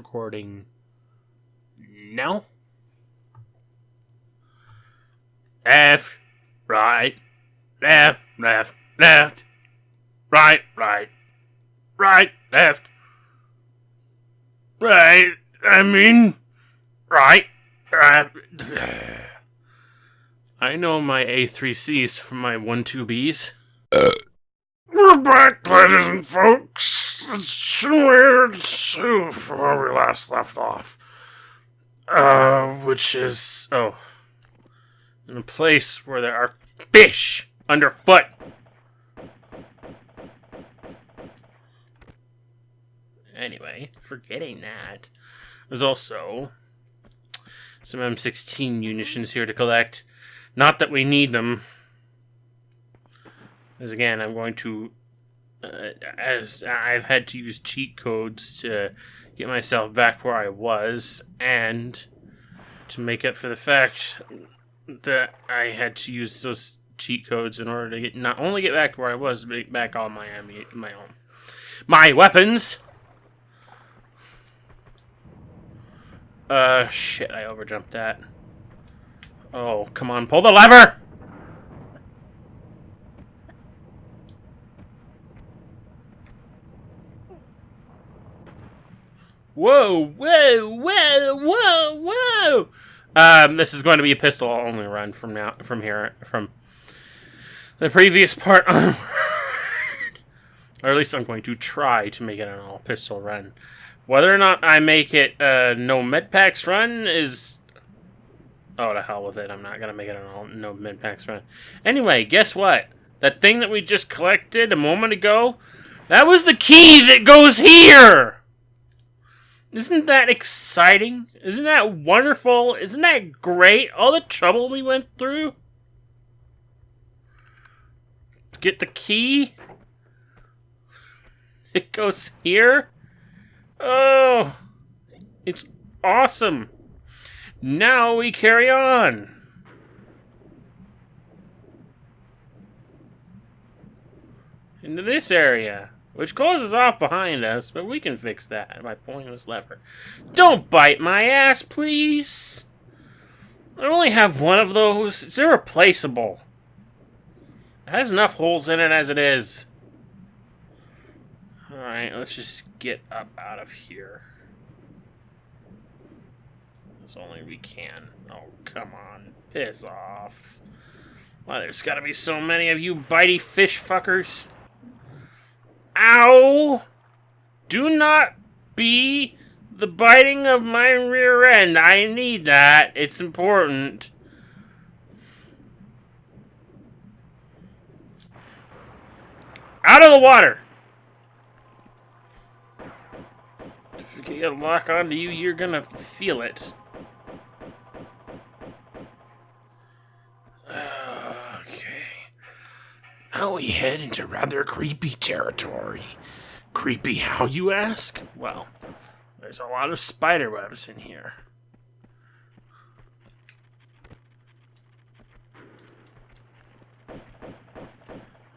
recording now. Left, right, left, left, left, right, right, right, left, right, right, left. I know my A3Cs from my 1-2Bs. We're back, ladies and folks. It's where we last left off. Which is, in a place where there are fish underfoot. Anyway, forgetting that, there's also some M16 munitions here to collect. Not that we need them. As again, I'm going to, as I've had to use cheat codes to get myself back where I was, and to make up for the fact that I had to use those cheat codes in order to get not only get back where I was, but get back all my weapons. Shit, I overjumped that. Oh, come on, pull the lever! Whoa, whoa, whoa, whoa, whoa! This is going to be a pistol-only run from the previous part onward. Or at least I'm going to try to make it an all-pistol run. Whether or not I make it a no medpacks run is... Oh, to hell with it. I'm not going to make it a no medpacks run. Anyway, guess what? That thing that we just collected a moment ago, that was the key that goes here! Isn't that exciting? Isn't that wonderful? Isn't that great? All the trouble we went through to get the key? It goes here? Oh, it's awesome. Now we carry on. Into this area, which closes off behind us, but we can fix that by pulling this lever. Don't bite my ass, please. I only have one of those. It's irreplaceable. It has enough holes in it as it is. Alright, let's just get up out of here. As only we can. Oh, come on. Piss off. Why, there's gotta be so many of you bitey fish fuckers. Ow! Do not be the biting of my rear end. I need that. It's important. Out of the water! If you get a lock onto you, you're gonna feel it. Okay. Now we head into rather creepy territory. Creepy how, you ask? Well, there's a lot of spider webs in here.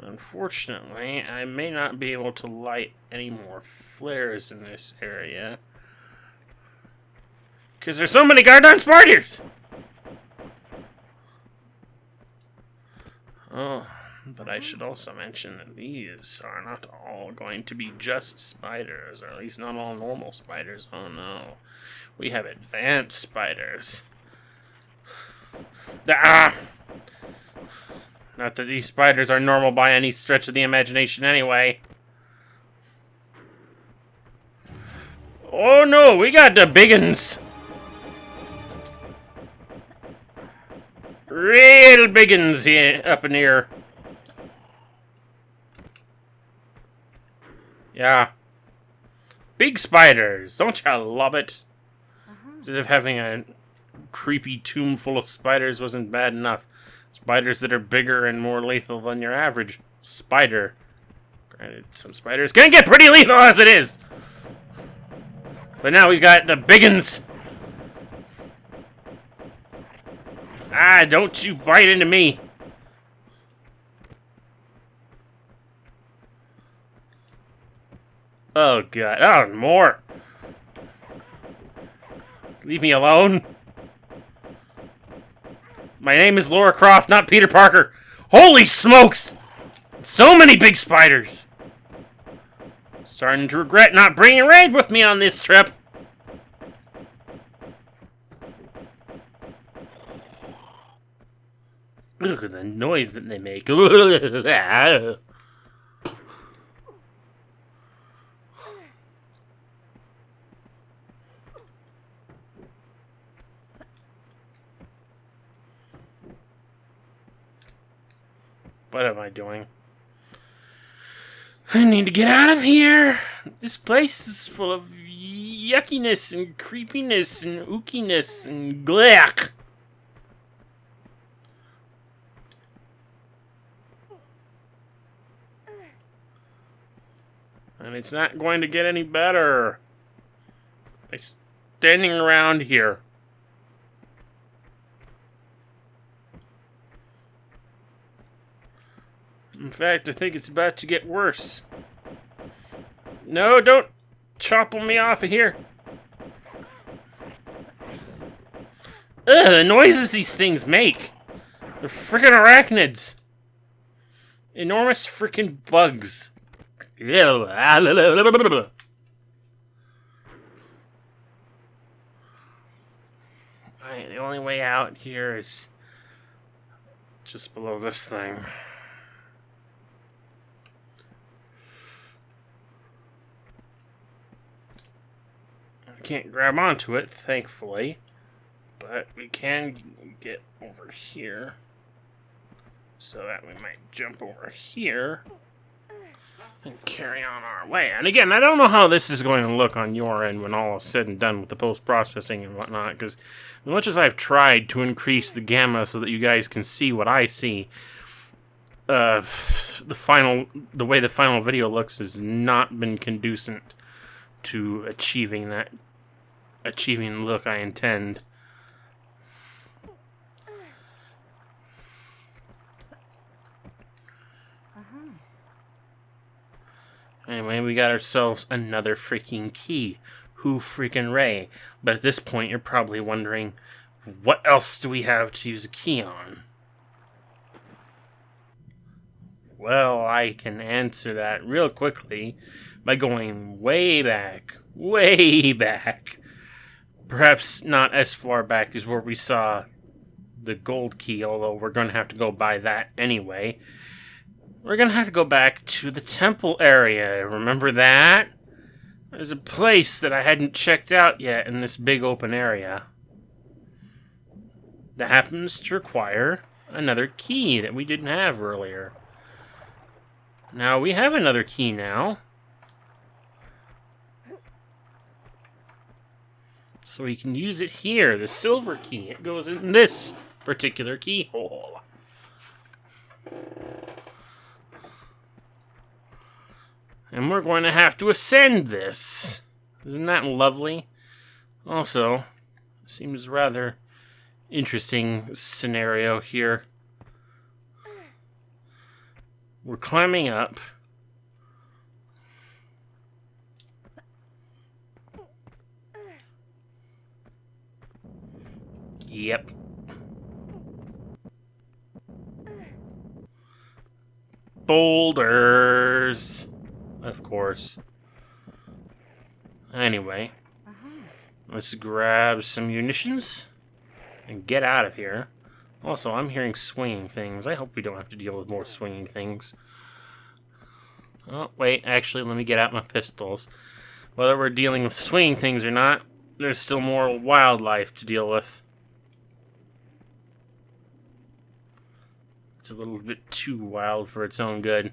Unfortunately, I may not be able to light any more flares in this area. Because there's so many goddamn spiders! Oh, but I should also mention that these are not all going to be just spiders, or at least not all normal spiders. Oh no. We have advanced spiders. Not that these spiders are normal by any stretch of the imagination anyway. Oh no, we got the biggins. Real biggins here, up in here. Yeah. Big spiders. Don't you love it? Instead of having a creepy tomb full of spiders wasn't bad enough. Spiders that are bigger and more lethal than your average spider. Granted, some spiders can get pretty lethal as it is. But now we've got the biggins. Ah, don't you bite into me. Oh, God. Oh, more. Leave me alone. My name is Lara Croft, not Peter Parker. Holy smokes! So many big spiders. Starting to regret not bringing Raid with me on this trip. Ugh, the noise that they make. What am I doing? I need to get out of here. This place is full of yuckiness and creepiness and ookiness and glech. And it's not going to get any better by standing around here. In fact, I think it's about to get worse. No, don't chopple me off of here. Ugh, the noises these things make. They're freaking arachnids. Enormous freaking bugs. The only way out here is just below this thing. Can't grab onto it, thankfully, but we can get over here so that we might jump over here and carry on our way. And again, I don't know how this is going to look on your end when all is said and done with the post-processing and whatnot, because as much as I've tried to increase the gamma so that you guys can see what I see, the way the final video looks has not been conducive to achieving the look I intend. Anyway, we got ourselves another freaking key. Who freaking Ray? But at this point, you're probably wondering, what else do we have to use a key on? Well, I can answer that real quickly by going way back. Way back. Perhaps not as far back as where we saw the gold key, although we're going to have to go by that anyway. We're going to have to go back to the temple area. Remember that? There's a place that I hadn't checked out yet in this big open area that happens to require another key that we didn't have earlier. Now, we have another key now. So we can use it here, the silver key. It goes in this particular keyhole. And we're going to have to ascend this. Isn't that lovely? Also, seems rather interesting scenario here. We're climbing up. Yep. Boulders. Of course. Anyway. Let's grab some munitions and get out of here. Also, I'm hearing swinging things. I hope we don't have to deal with more swinging things. Oh, wait. Actually, let me get out my pistols. Whether we're dealing with swinging things or not, there's still more wildlife to deal with. It's a little bit too wild for its own good.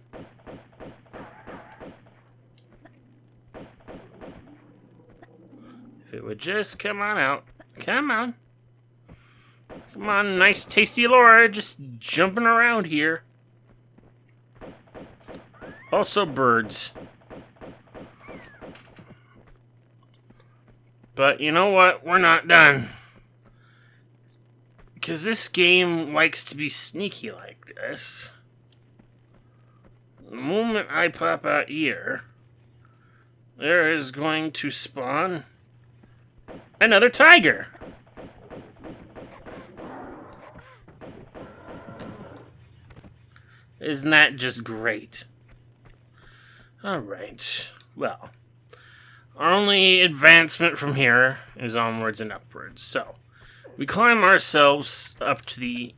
If it would just come on out. Come on. Come on, nice tasty Laura, just jumping around here. Also birds. But you know what? We're not done. Because this game likes to be sneaky like this. The moment I pop out here, there is going to spawn Another tiger! Isn't that just great? Alright, well, our only advancement from here is onwards and upwards. So, we climb ourselves up to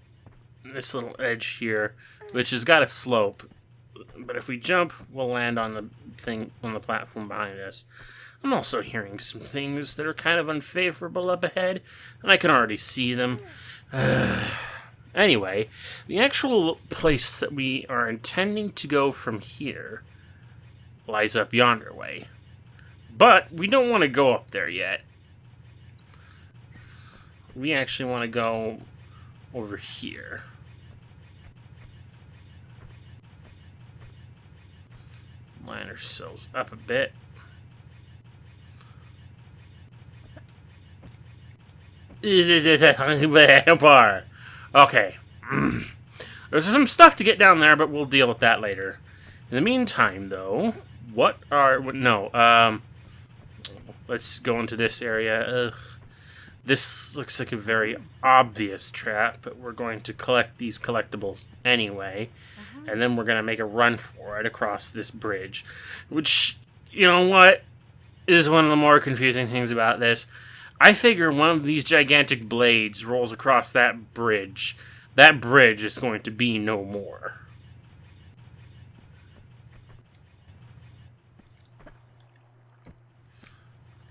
this little edge here, which has got a slope. But if we jump, we'll land on the platform behind us. I'm also hearing some things that are kind of unfavorable up ahead, and I can already see them. Anyway, the actual place that we are intending to go from here lies up yonder way. But we don't want to go up there yet. We actually want to go over here. Line ourselves up a bit. Okay. There's some stuff to get down there, but we'll deal with that later. In the meantime, though, let's go into this area. Ugh. This looks like a very obvious trap, but we're going to collect these collectibles anyway. And then we're going to make a run for it across this bridge. Which, you know what, is one of the more confusing things about this. I figure one of these gigantic blades rolls across that bridge. That bridge is going to be no more.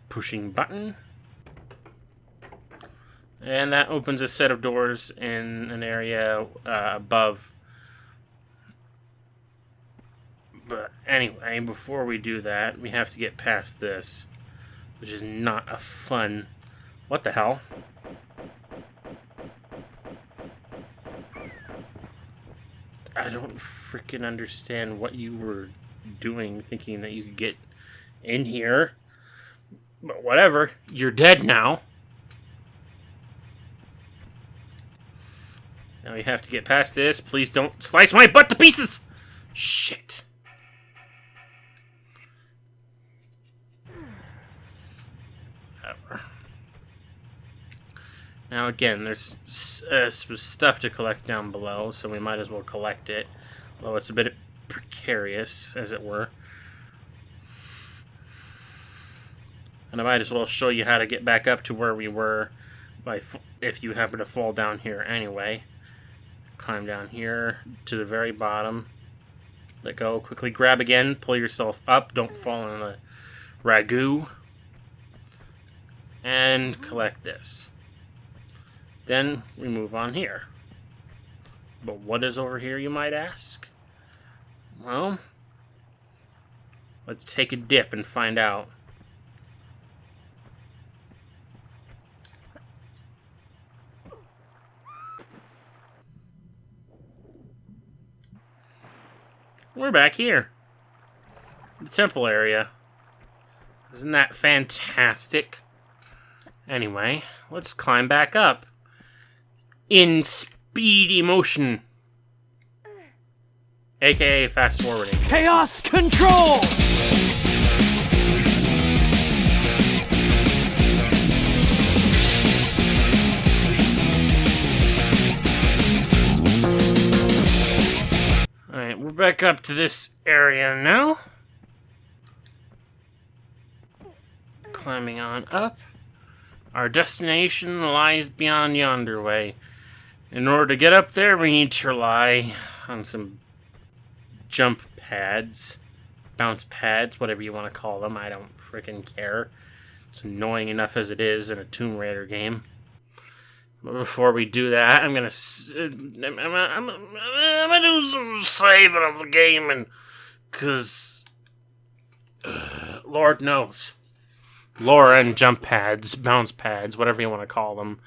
Pushing button. And that opens a set of doors in an area above. But anyway, before we do that, we have to get past this, which is not a fun... What the hell? I don't freaking understand what you were doing, thinking that you could get in here. But whatever, you're dead now. Now we have to get past this. Please don't slice my butt to pieces! Shit. Whatever. Now again, there's some stuff to collect down below, so we might as well collect it. Although it's a bit precarious, as it were. And I might as well show you how to get back up to where we were if you happen to fall down here anyway. Climb down here to the very bottom. Let go. Quickly grab again. Pull yourself up. Don't fall in the ragu. And collect this. Then we move on here. But what is over here, you might ask? Well, let's take a dip and find out. We're back here. The temple area. Isn't that fantastic? Anyway, let's climb back up. In speedy motion. AKA fast forwarding. Chaos control! Alright, we're back up to this area now. Climbing on up. Our destination lies beyond yonder way. In order to get up there, we need to rely on some jump pads. Bounce pads, whatever you want to call them. I don't freaking care. It's annoying enough as it is in a Tomb Raider game. But before we do that, I'm gonna do some saving of the game, and cause Lord knows, lore and jump pads, bounce pads, whatever you want to call them,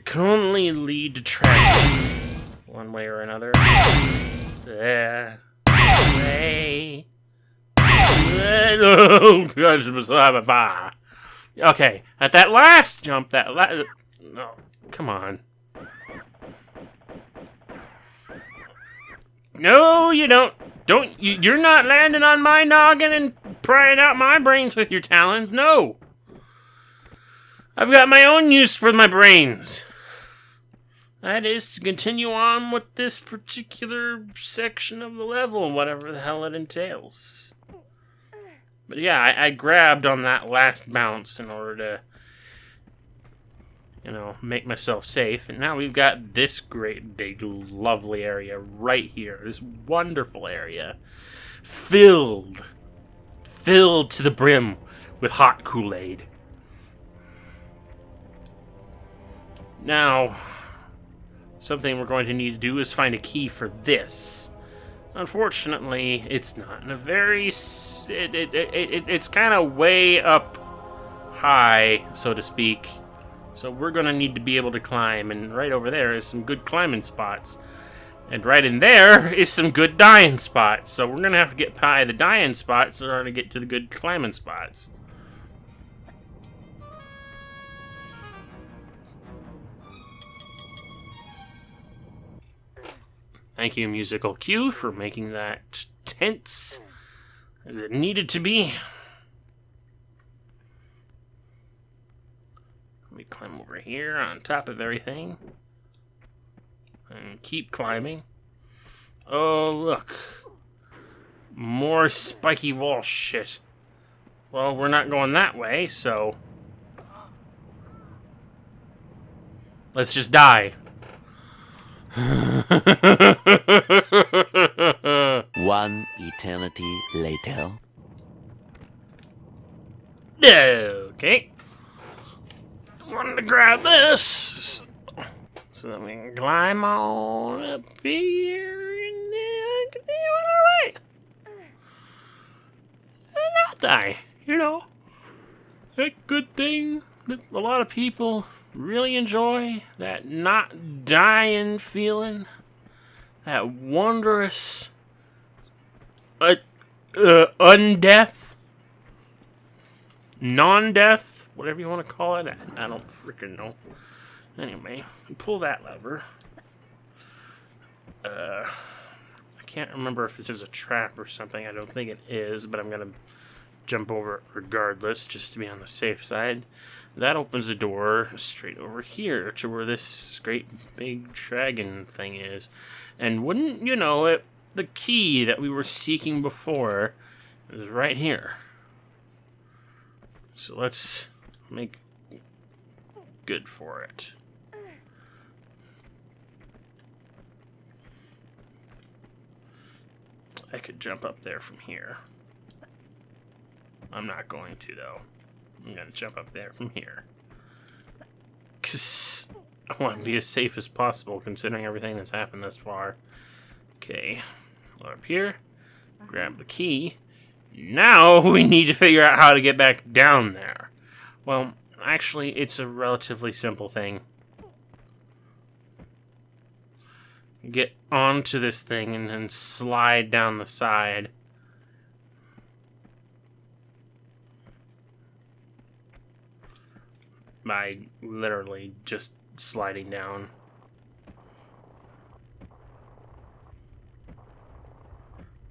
can only lead to tragedy one way or another. Okay, at that last jump, no, come on. No, you don't. You're not landing on my noggin and prying out my brains with your talons. No. I've got my own use for my brains. That is to continue on with this particular section of the level, whatever the hell it entails. But yeah, I grabbed on that last bounce in order to, make myself safe. And now we've got this great, big, lovely area right here. This wonderful area. Filled to the brim with hot Kool-Aid. Now, something we're going to need to do is find a key for this. Unfortunately, it's not in a very... It's kind of way up high, so to speak. So we're going to need to be able to climb. And right over there is some good climbing spots. And right in there is some good dying spots. So we're going to have to get by the dying spots in order to get to the good climbing spots. Thank you, musical cue, for making that tense as it needed to be. Let me climb over here on top of everything. And keep climbing. Oh, look. More spiky wall shit. Well, we're not going that way, so... let's just die. One eternity later. Okay. Wanted to grab this so that we can climb on up here and then continue on our way. And not die, That good thing that a lot of people really enjoy, that not dying feeling, that wondrous undeath, non-death, whatever you want to call it. I don't freaking know. Anyway, we pull that lever. I can't remember if this is a trap or something. I don't think it is, but I'm going to jump over it regardless, just to be on the safe side. That opens a door straight over here to where this great big dragon thing is. And wouldn't you know it, the key that we were seeking before is right here. So let's make good for it. I could jump up there from here. I'm not going to, though. I'm going to jump up there from here. Because I want to be as safe as possible, considering everything that's happened thus far. Okay. Up here. Grab the key. Now we need to figure out how to get back down there. Well, actually, it's a relatively simple thing. Get onto this thing and then slide down the side. By literally just sliding down.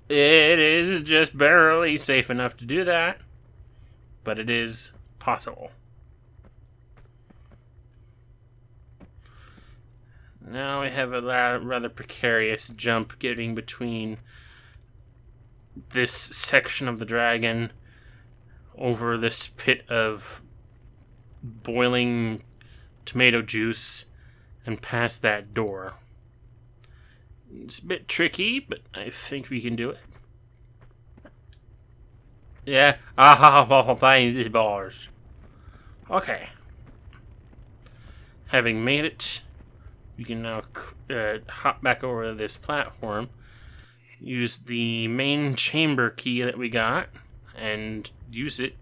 It is just barely safe enough to do that, but it is possible. Now we have a rather precarious jump getting between this section of the dragon over this pit of boiling tomato juice and past that door. It's a bit tricky, but I think we can do it. Yeah, these bars. Okay. Having made it, we can now hop back over to this platform, use the main chamber key that we got, and use it.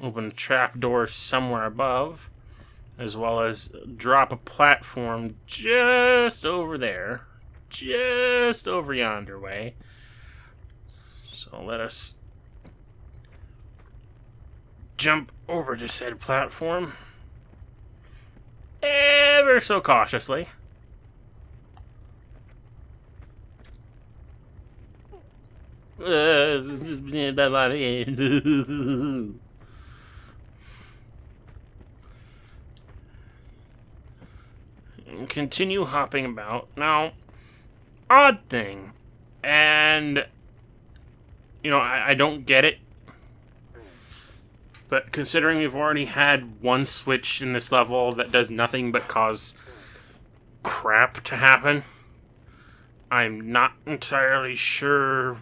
Open a trapdoor somewhere above, as well as drop a platform just over there, just over yonder way. So let us jump over to said platform, ever so cautiously. continue hopping about. Now, odd thing, and, you know, I don't get it, but considering we've already had one switch in this level that does nothing but cause crap to happen, I'm not entirely sure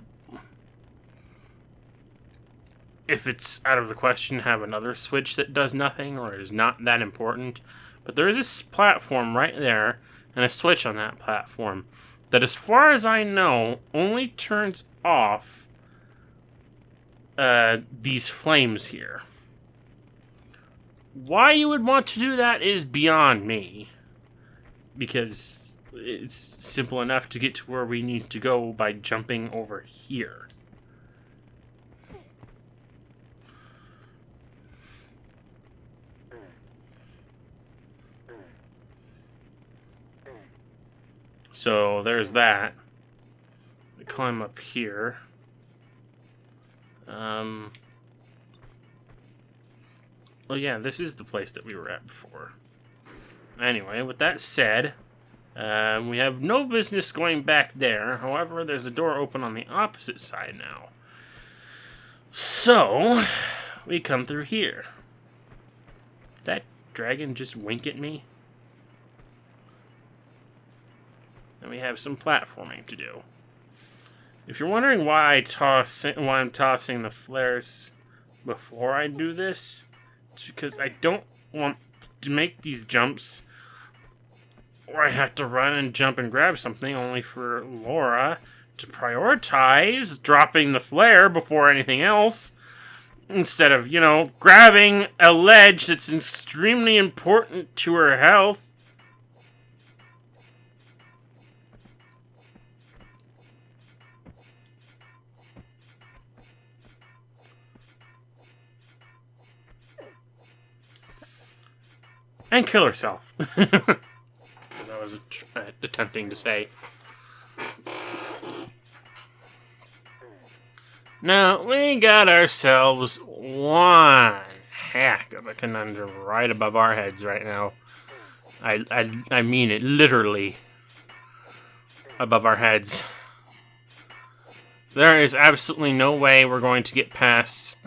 if it's out of the question to have another switch that does nothing or is not that important. But there is this platform right there and a switch on that platform that, as far as I know, only turns off these flames here. Why you would want to do that is beyond me, because it's simple enough to get to where we need to go by jumping over here. So there's that. We climb up here. Well, yeah, this is the place that we were at before. Anyway, with that said, we have no business going back there. However, there's a door open on the opposite side now. So, we come through here. Did that dragon just wink at me? And we have some platforming to do. If you're wondering why I'm tossing the flares before I do this, it's because I don't want to make these jumps where I have to run and jump and grab something, only for Laura to prioritize dropping the flare before anything else, instead of, you know, grabbing a ledge that's extremely important to her health. And kill herself. As I was attempting to say. Now, we got ourselves one heck of a conundrum right above our heads right now. I mean it literally above our heads. There is absolutely no way we're going to get past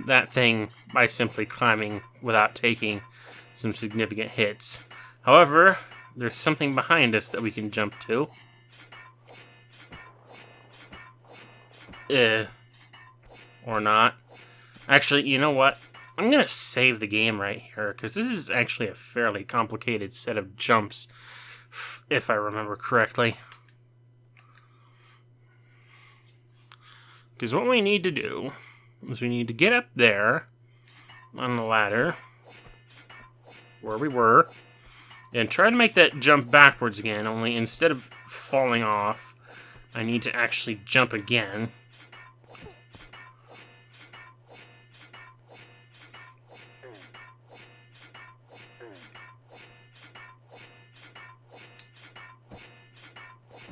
that thing by simply climbing without taking some significant hits. However, there's something behind us that we can jump to. Or not. Actually, you know what? I'm gonna save the game right here, because this is actually a fairly complicated set of jumps, if I remember correctly. Because what we need to do is we need to get up there on the ladder where we were and try to make that jump backwards again, only instead of falling off, I need to actually jump again.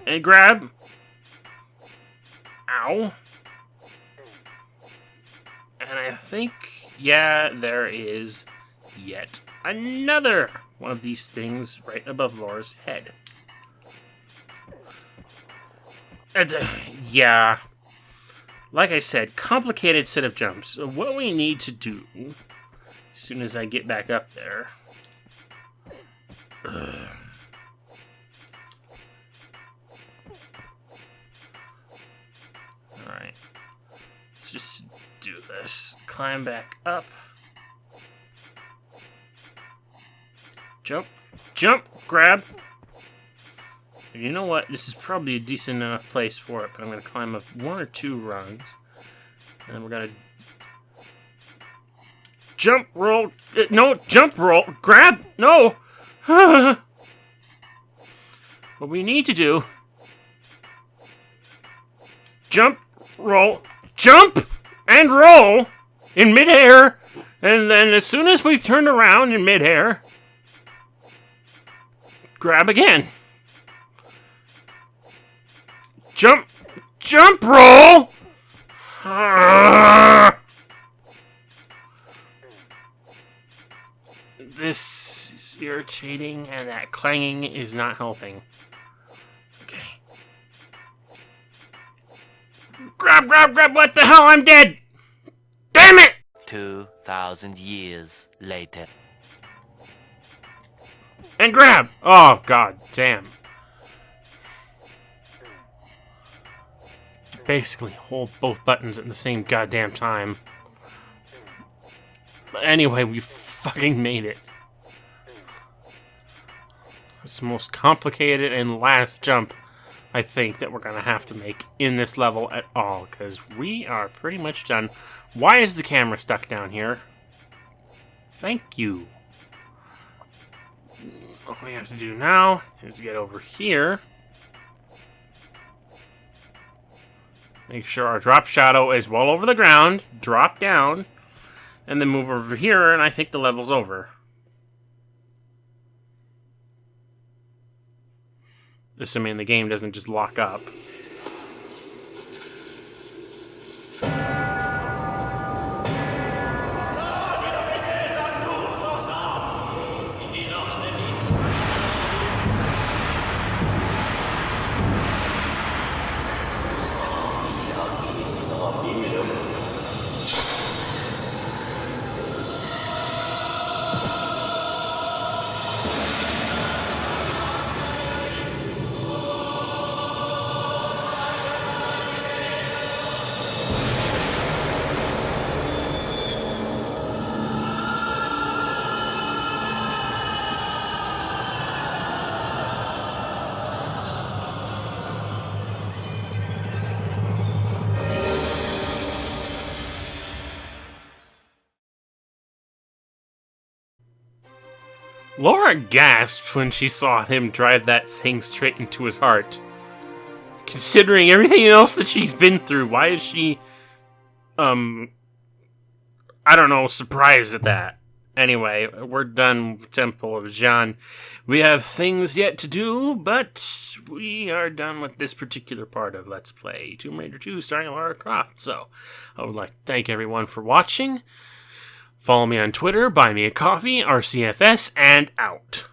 And grab. Ow. And I think, yeah, there is yet another one of these things right above Laura's head. And, yeah. Like I said, complicated set of jumps. So what we need to do, as soon as I get back up there... Alright. Let's just do this. Climb back up. Jump. Jump! Grab! You know what? This is probably a decent enough place for it, but I'm going to climb up one or two rungs. And then we're going to... Jump, roll... No, jump, roll! Grab! No! What we need to do... Jump, roll, jump, and roll in midair. And then as soon as we've turned around in midair, grab again. Jump, jump, roll. This is irritating, and that clanging is not helping. Okay. Grab! What the hell? I'm dead! Damn it! 2,000 years later. And grab! Oh, god damn. Basically, hold both buttons at the same goddamn time. But anyway, we fucking made it. It's the most complicated and last jump, I think, that we're going to have to make in this level at all, because we are pretty much done. Why is the camera stuck down here? Thank you. All we have to do now is get over here. Make sure our drop shadow is well over the ground. Drop down. And then move over here, and I think the level's over. Assuming the game doesn't just lock up. Laura gasped when she saw him drive that thing straight into his heart. Considering everything else that she's been through, why is she, I don't know, surprised at that? Anyway, we're done with Temple of Jean. We have things yet to do, but we are done with this particular part of Let's Play Tomb Raider 2 starring Lara Croft. So, I would like to thank everyone for watching. Follow me on Twitter, buy me a coffee, RCFS, and out.